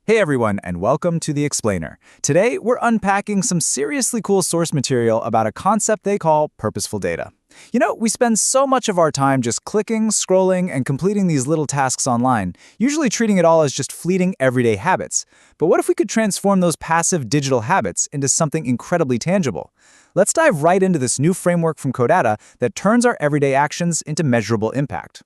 Hey everyone, and welcome to The Explainer. Today, we're unpacking some seriously cool source material about a concept they call purposeful data. We spend so much of our time just clicking, scrolling, and completing these little tasks online, usually treating it all as just fleeting everyday habits. But what if we could transform those passive digital habits into something incredibly tangible? Let's dive right into this new framework from Codatta that turns our everyday actions into measurable impact.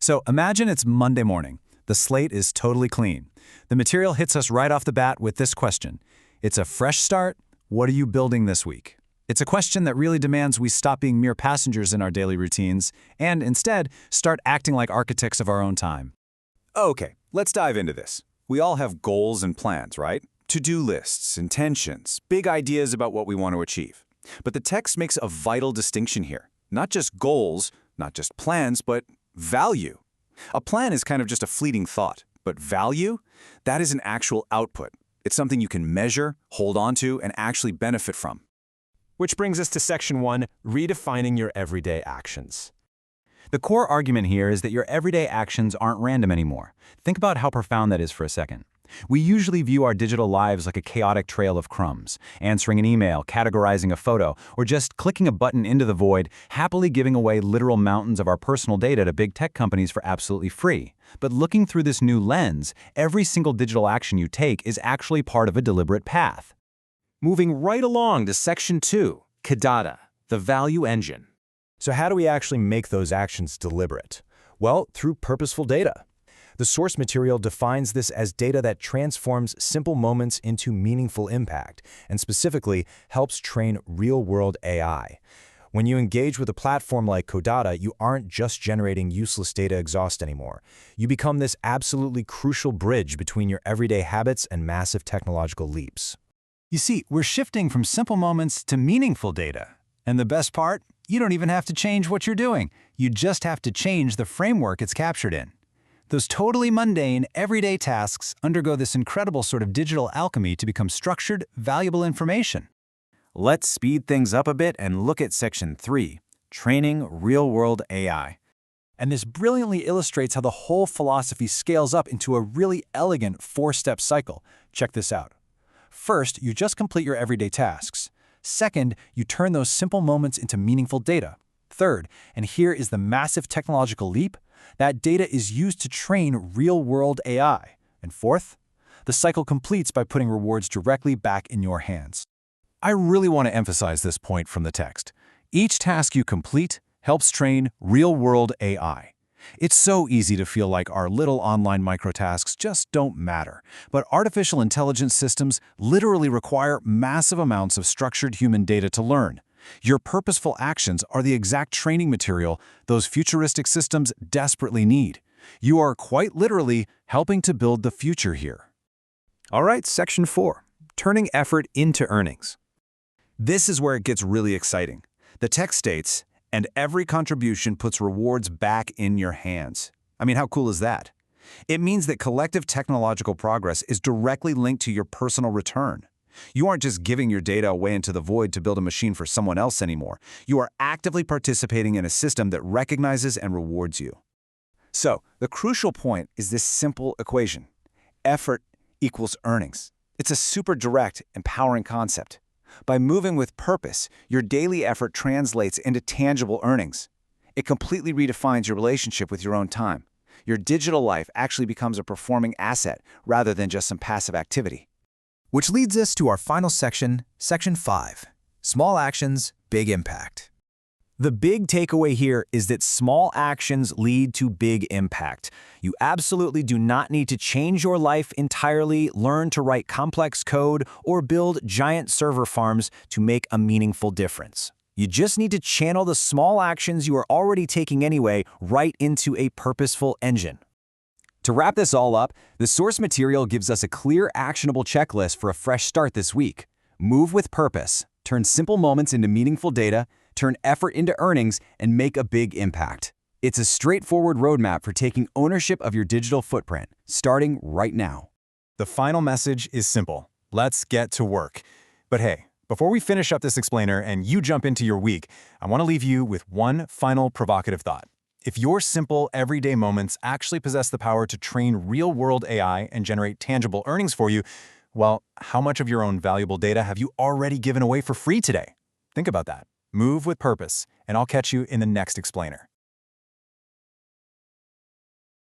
So imagine it's Monday morning. The slate is totally clean. The material hits us right off the bat with this question. It's a fresh start. What are you building this week? It's a question that really demands we stop being mere passengers in our daily routines and instead start acting like architects of our own time. Okay, let's dive into this. We all have goals and plans, right? To-do lists, intentions, big ideas about what we want to achieve. But the text makes a vital distinction here. Not just goals, not just plans, but value. A plan is kind of just a fleeting thought, but value? That is an actual output. It's something you can measure, hold on to, and actually benefit from. Which brings us to Section 1, redefining your everyday actions. The core argument here is that your everyday actions aren't random anymore. Think about how profound that is for a second. We usually view our digital lives like a chaotic trail of crumbs, answering an email, categorizing a photo, or just clicking a button into the void, happily giving away literal mountains of our personal data to big tech companies for absolutely free. But looking through this new lens, every single digital action you take is actually part of a deliberate path. Moving right along to Section 2, Codatta, the value engine. So how do we actually make those actions deliberate? Well, through purposeful data. The source material defines this as data that transforms simple moments into meaningful impact, and specifically helps train real-world AI. When you engage with a platform like Codatta, you aren't just generating useless data exhaust anymore. You become this absolutely crucial bridge between your everyday habits and massive technological leaps. You see, we're shifting from simple moments to meaningful data. And the best part? You don't even have to change what you're doing. You just have to change the framework it's captured in. Those totally mundane, everyday tasks undergo this incredible sort of digital alchemy to become structured, valuable information. Let's speed things up a bit and look at Section 3, Training Real-World AI. And this brilliantly illustrates how the whole philosophy scales up into a really elegant four-step cycle. Check this out. First, you just complete your everyday tasks. Second, you turn those simple moments into meaningful data. Third, and here is the massive technological leap, that data is used to train real-world AI. And fourth, the cycle completes by putting rewards directly back in your hands. I really want to emphasize this point from the text. Each task you complete helps train real-world AI. It's so easy to feel like our little online microtasks just don't matter, but artificial intelligence systems literally require massive amounts of structured human data to learn. Your purposeful actions are the exact training material those futuristic systems desperately need. You are quite literally helping to build the future here. All right, Section 4, Turning Effort into Earnings. This is where it gets really exciting. The text states, and every contribution puts rewards back in your hands. I mean, how cool is that? It means that collective technological progress is directly linked to your personal return. You aren't just giving your data away into the void to build a machine for someone else anymore. You are actively participating in a system that recognizes and rewards you. So, the crucial point is this simple equation. Effort equals earnings. It's a super direct, empowering concept. By moving with purpose, your daily effort translates into tangible earnings. It completely redefines your relationship with your own time. Your digital life actually becomes a performing asset rather than just some passive activity. Which leads us to our final section, Section 5, Small Actions, Big Impact. The big takeaway here is that small actions lead to big impact. You absolutely do not need to change your life entirely, learn to write complex code, or build giant server farms to make a meaningful difference. You just need to channel the small actions you are already taking anyway right into a purposeful engine. To wrap this all up, the source material gives us a clear, actionable checklist for a fresh start this week. Move with purpose, turn simple moments into meaningful data, turn effort into earnings, and make a big impact. It's a straightforward roadmap for taking ownership of your digital footprint, starting right now. The final message is simple. Let's get to work. But hey, before we finish up this explainer and you jump into your week, I want to leave you with one final provocative thought. If your simple, everyday moments actually possess the power to train real-world AI and generate tangible earnings for you, well, how much of your own valuable data have you already given away for free today? Think about that. Move with purpose, and I'll catch you in the next explainer.